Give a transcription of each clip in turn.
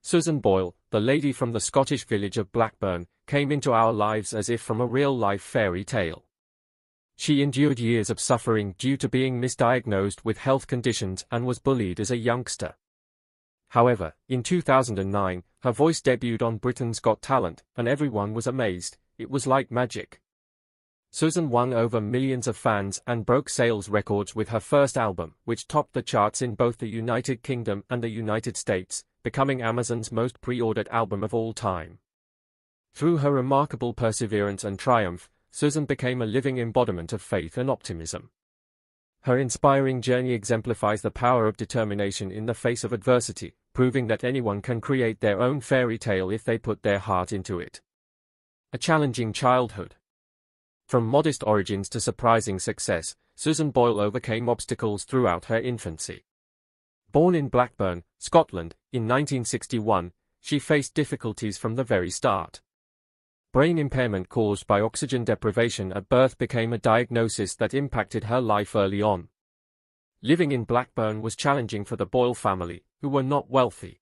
Susan Boyle, the lady from the Scottish village of Blackburn, came into our lives as if from a real-life fairy tale. She endured years of suffering due to being misdiagnosed with health conditions and was bullied as a youngster. However, in 2009, her voice debuted on Britain's Got Talent, and everyone was amazed. It was like magic. Susan won over millions of fans and broke sales records with her first album, which topped the charts in both the United Kingdom and the United States, becoming Amazon's most pre-ordered album of all time. Through her remarkable perseverance and triumph, Susan became a living embodiment of faith and optimism. Her inspiring journey exemplifies the power of determination in the face of adversity, proving that anyone can create their own fairy tale if they put their heart into it. A challenging childhood. From modest origins to surprising success, Susan Boyle overcame obstacles throughout her infancy. Born in Blackburn, Scotland, in 1961, she faced difficulties from the very start. Brain impairment caused by oxygen deprivation at birth became a diagnosis that impacted her life early on. Living in Blackburn was challenging for the Boyle family, who were not wealthy.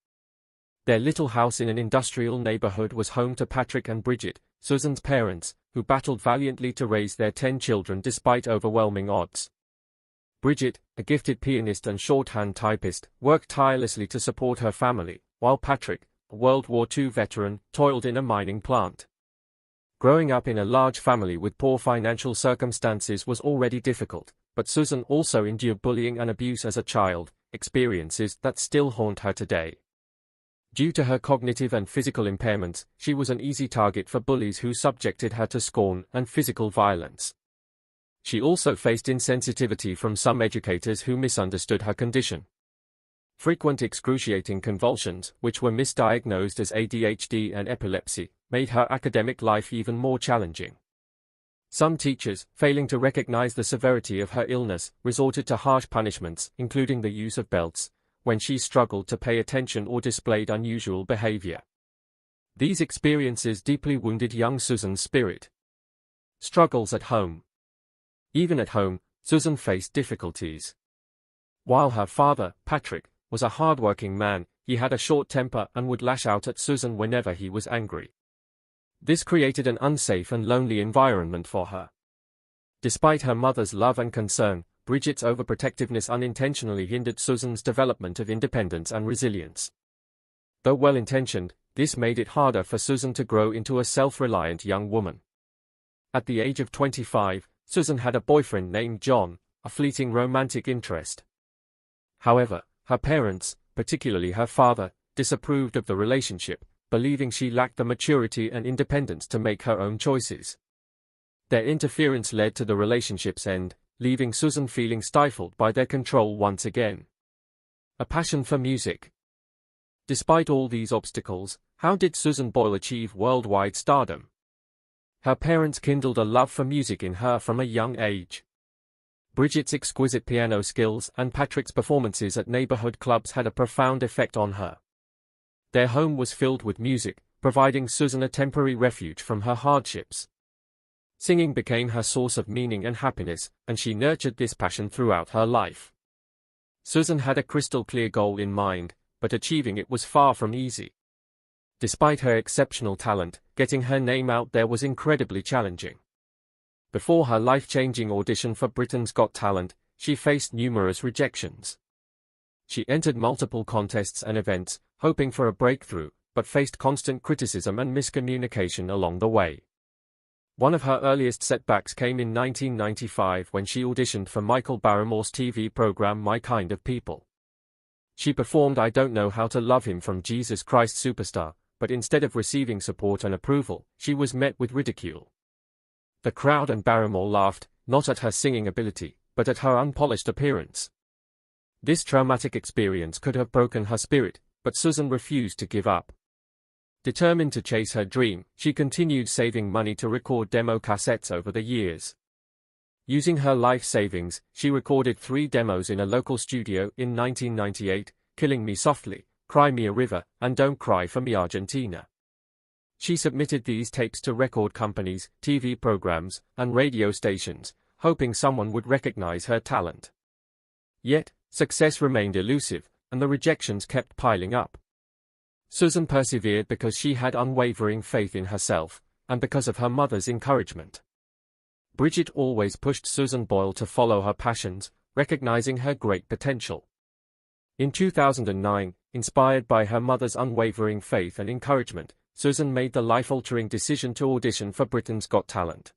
Their little house in an industrial neighborhood was home to Patrick and Bridget, Susan's parents, who battled valiantly to raise their 10 children despite overwhelming odds. Bridget, a gifted pianist and shorthand typist, worked tirelessly to support her family, while Patrick, a World War II veteran, toiled in a mining plant. Growing up in a large family with poor financial circumstances was already difficult, but Susan also endured bullying and abuse as a child, experiences that still haunt her today. Due to her cognitive and physical impairments, she was an easy target for bullies who subjected her to scorn and physical violence. She also faced insensitivity from some educators who misunderstood her condition. Frequent excruciating convulsions, which were misdiagnosed as ADHD and epilepsy, made her academic life even more challenging. Some teachers, failing to recognize the severity of her illness, resorted to harsh punishments, including the use of belts, when she struggled to pay attention or displayed unusual behavior. These experiences deeply wounded young Susan's spirit. Struggles at home. Even at home, Susan faced difficulties. While her father, Patrick, was a hard-working man, he had a short temper and would lash out at Susan whenever he was angry. This created an unsafe and lonely environment for her. Despite her mother's love and concern, Bridget's overprotectiveness unintentionally hindered Susan's development of independence and resilience. Though well-intentioned, this made it harder for Susan to grow into a self-reliant young woman. At the age of 25, Susan had a boyfriend named John, a fleeting romantic interest. However, her parents, particularly her father, disapproved of the relationship, believing she lacked the maturity and independence to make her own choices. Their interference led to the relationship's end, leaving Susan feeling stifled by their control once again. A passion for music. Despite all these obstacles, how did Susan Boyle achieve worldwide stardom? Her parents kindled a love for music in her from a young age. Bridget's exquisite piano skills and Patrick's performances at neighborhood clubs had a profound effect on her. Their home was filled with music, providing Susan a temporary refuge from her hardships. Singing became her source of meaning and happiness, and she nurtured this passion throughout her life. Susan had a crystal-clear goal in mind, but achieving it was far from easy. Despite her exceptional talent, getting her name out there was incredibly challenging. Before her life-changing audition for Britain's Got Talent, she faced numerous rejections. She entered multiple contests and events, hoping for a breakthrough, but faced constant criticism and miscommunication along the way. One of her earliest setbacks came in 1995 when she auditioned for Michael Barrymore's TV program My Kind of People. She performed I Don't Know How to Love Him from Jesus Christ Superstar, but instead of receiving support and approval, she was met with ridicule. The crowd and Barrymore laughed, not at her singing ability, but at her unpolished appearance. This traumatic experience could have broken her spirit, but Susan refused to give up. Determined to chase her dream, she continued saving money to record demo cassettes over the years. Using her life savings, she recorded 3 demos in a local studio in 1998, Killing Me Softly, Cry Me a River, and Don't Cry for Me Argentina. She submitted these tapes to record companies, TV programs, and radio stations, hoping someone would recognize her talent. Yet, success remained elusive, and the rejections kept piling up. Susan persevered because she had unwavering faith in herself, and because of her mother's encouragement. Bridget always pushed Susan Boyle to follow her passions, recognizing her great potential. In 2009, inspired by her mother's unwavering faith and encouragement, Susan made the life-altering decision to audition for Britain's Got Talent.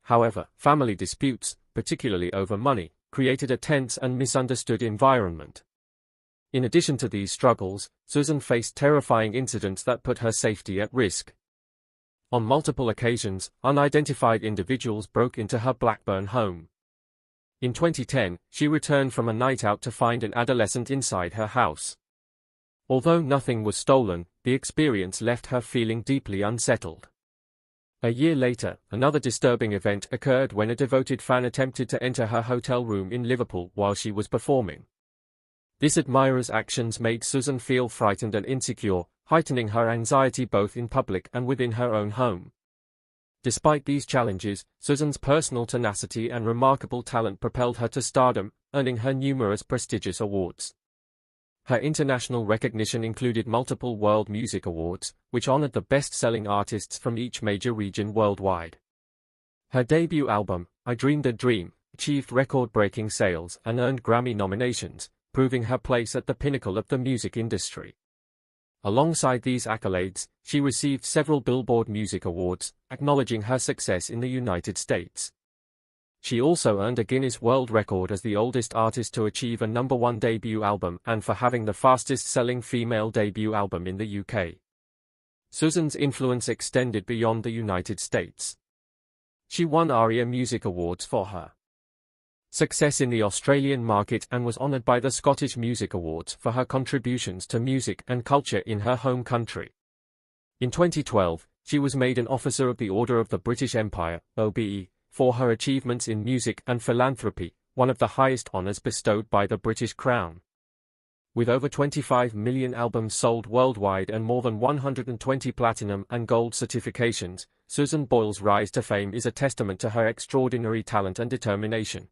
However, family disputes, particularly over money, created a tense and misunderstood environment. In addition to these struggles, Susan faced terrifying incidents that put her safety at risk. On multiple occasions, unidentified individuals broke into her Blackburn home. In 2010, she returned from a night out to find an adolescent inside her house. Although nothing was stolen, the experience left her feeling deeply unsettled. A year later, another disturbing event occurred when a devoted fan attempted to enter her hotel room in Liverpool while she was performing. This admirer's actions made Susan feel frightened and insecure, heightening her anxiety both in public and within her own home. Despite these challenges, Susan's personal tenacity and remarkable talent propelled her to stardom, earning her numerous prestigious awards. Her international recognition included multiple World Music Awards, which honored the best-selling artists from each major region worldwide. Her debut album, I Dreamed a Dream, achieved record-breaking sales and earned Grammy nominations, proving her place at the pinnacle of the music industry. Alongside these accolades, she received several Billboard Music Awards, acknowledging her success in the United States. She also earned a Guinness World Record as the oldest artist to achieve a #1 debut album and for having the fastest-selling female debut album in the UK. Susan's influence extended beyond the United States. She won ARIA Music Awards for her success in the Australian market and was honoured by the Scottish Music Awards for her contributions to music and culture in her home country. In 2012, she was made an Officer of the Order of the British Empire, OBE, for her achievements in music and philanthropy, one of the highest honours bestowed by the British Crown. With over 25 million albums sold worldwide and more than 120 platinum and gold certifications, Susan Boyle's rise to fame is a testament to her extraordinary talent and determination.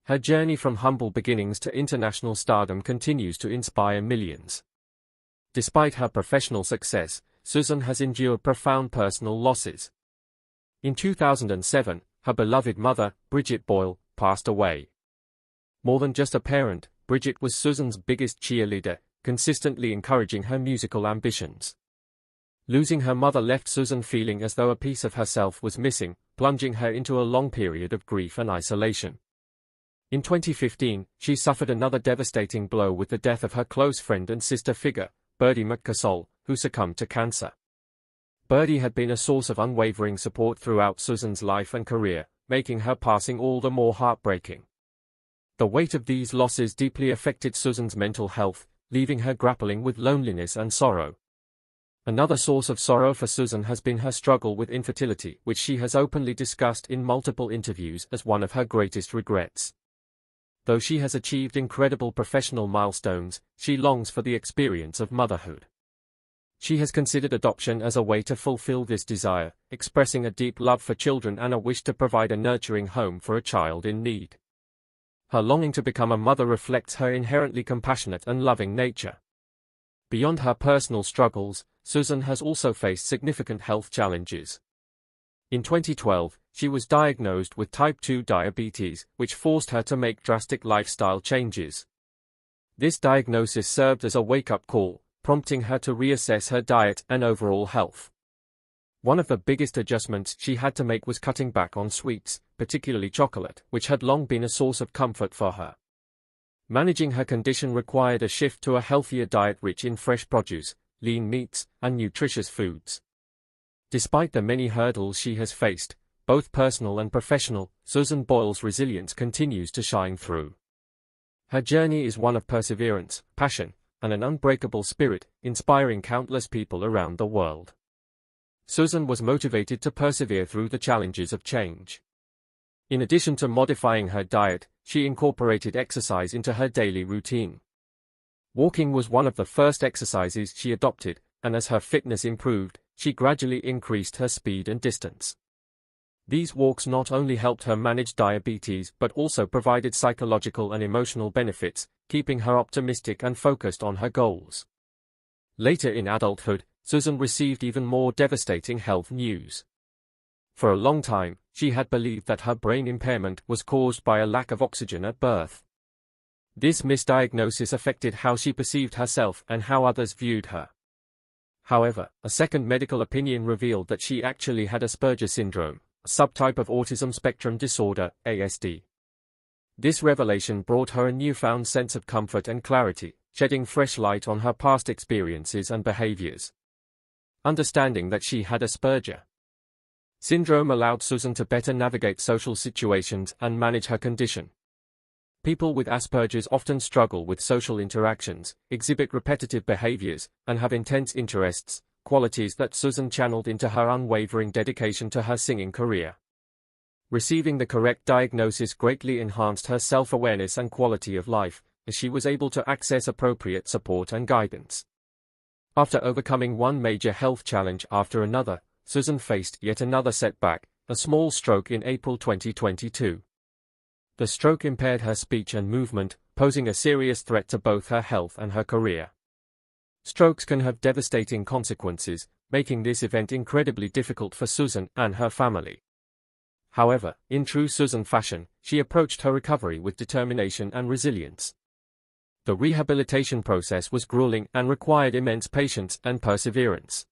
Her journey from humble beginnings to international stardom continues to inspire millions. Despite her professional success, Susan has endured profound personal losses. In 2007, her beloved mother, Bridget Boyle, passed away. More than just a parent, Bridget was Susan's biggest cheerleader, consistently encouraging her musical ambitions. Losing her mother left Susan feeling as though a piece of herself was missing, plunging her into a long period of grief and isolation. In 2015, she suffered another devastating blow with the death of her close friend and sister figure, Birdie McCassol, who succumbed to cancer. Birdie had been a source of unwavering support throughout Susan's life and career, making her passing all the more heartbreaking. The weight of these losses deeply affected Susan's mental health, leaving her grappling with loneliness and sorrow. Another source of sorrow for Susan has been her struggle with infertility, which she has openly discussed in multiple interviews as one of her greatest regrets. Though she has achieved incredible professional milestones, she longs for the experience of motherhood. She has considered adoption as a way to fulfill this desire, expressing a deep love for children and a wish to provide a nurturing home for a child in need. Her longing to become a mother reflects her inherently compassionate and loving nature. Beyond her personal struggles, Susan has also faced significant health challenges. In 2012, she was diagnosed with type 2 diabetes, which forced her to make drastic lifestyle changes. This diagnosis served as a wake-up call, prompting her to reassess her diet and overall health. One of the biggest adjustments she had to make was cutting back on sweets, particularly chocolate, which had long been a source of comfort for her. Managing her condition required a shift to a healthier diet rich in fresh produce, lean meats, and nutritious foods. Despite the many hurdles she has faced, both personal and professional, Susan Boyle's resilience continues to shine through. Her journey is one of perseverance, passion, and an unbreakable spirit, inspiring countless people around the world. Susan was motivated to persevere through the challenges of change. In addition to modifying her diet, she incorporated exercise into her daily routine. Walking was one of the first exercises she adopted, and as her fitness improved, she gradually increased her speed and distance. These walks not only helped her manage diabetes but also provided psychological and emotional benefits, keeping her optimistic and focused on her goals. Later in adulthood, Susan received even more devastating health news. For a long time, she had believed that her brain impairment was caused by a lack of oxygen at birth. This misdiagnosis affected how she perceived herself and how others viewed her. However, a second medical opinion revealed that she actually had Asperger syndrome, a subtype of autism spectrum disorder, ASD. This revelation brought her a newfound sense of comfort and clarity, shedding fresh light on her past experiences and behaviors. Understanding that she had Asperger syndrome allowed Susan to better navigate social situations and manage her condition. People with Asperger's often struggle with social interactions, exhibit repetitive behaviors, and have intense interests, qualities that Susan channeled into her unwavering dedication to her singing career. Receiving the correct diagnosis greatly enhanced her self-awareness and quality of life, as she was able to access appropriate support and guidance. After overcoming one major health challenge after another, Susan faced yet another setback, a small stroke in April 2022. The stroke impaired her speech and movement, posing a serious threat to both her health and her career. Strokes can have devastating consequences, making this event incredibly difficult for Susan and her family. However, in true Susan fashion, she approached her recovery with determination and resilience. The rehabilitation process was grueling and required immense patience and perseverance.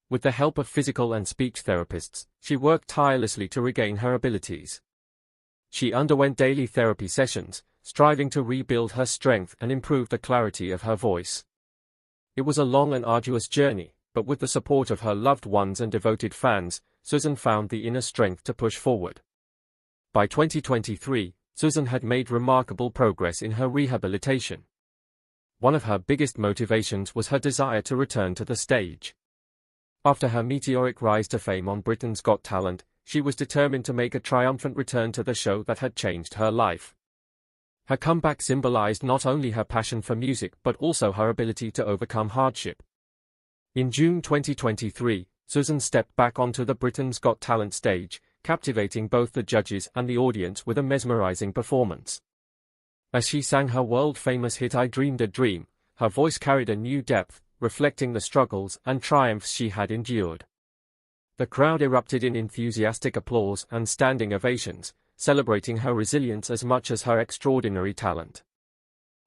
With the help of physical and speech therapists, she worked tirelessly to regain her abilities. She underwent daily therapy sessions, striving to rebuild her strength and improve the clarity of her voice. It was a long and arduous journey, but with the support of her loved ones and devoted fans, Susan found the inner strength to push forward. By 2023, Susan had made remarkable progress in her rehabilitation. One of her biggest motivations was her desire to return to the stage. After her meteoric rise to fame on Britain's Got Talent, she was determined to make a triumphant return to the show that had changed her life. Her comeback symbolized not only her passion for music but also her ability to overcome hardship. In June 2023, Susan stepped back onto the Britain's Got Talent stage, captivating both the judges and the audience with a mesmerizing performance. As she sang her world-famous hit I Dreamed a Dream, her voice carried a new depth, reflecting the struggles and triumphs she had endured. The crowd erupted in enthusiastic applause and standing ovations, celebrating her resilience as much as her extraordinary talent.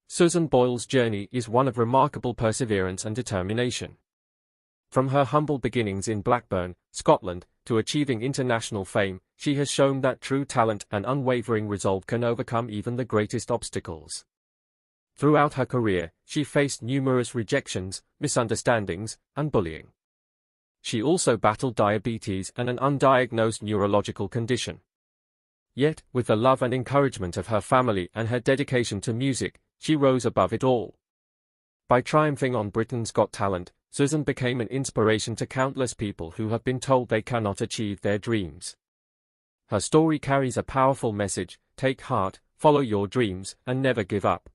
Susan Boyle's journey is one of remarkable perseverance and determination. From her humble beginnings in Blackburn, Scotland, to achieving international fame, she has shown that true talent and unwavering resolve can overcome even the greatest obstacles. Throughout her career, she faced numerous rejections, misunderstandings, and bullying. She also battled diabetes and an undiagnosed neurological condition. Yet, with the love and encouragement of her family and her dedication to music, she rose above it all. By triumphing on Britain's Got Talent, Susan became an inspiration to countless people who have been told they cannot achieve their dreams. Her story carries a powerful message: take heart, follow your dreams, and never give up.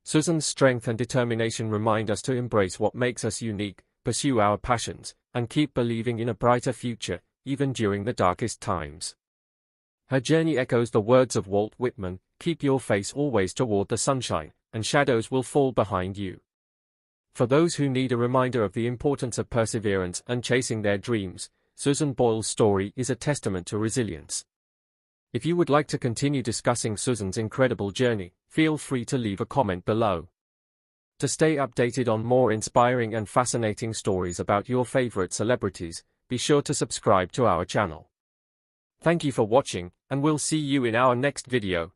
Susan's strength and determination remind us to embrace what makes us unique, pursue our passions, and keep believing in a brighter future, even during the darkest times. Her journey echoes the words of Walt Whitman: keep your face always toward the sunshine, and shadows will fall behind you. For those who need a reminder of the importance of perseverance and chasing their dreams, Susan Boyle's story is a testament to resilience. If you would like to continue discussing Susan's incredible journey, feel free to leave a comment below. To stay updated on more inspiring and fascinating stories about your favorite celebrities, be sure to subscribe to our channel. Thank you for watching, and we'll see you in our next video.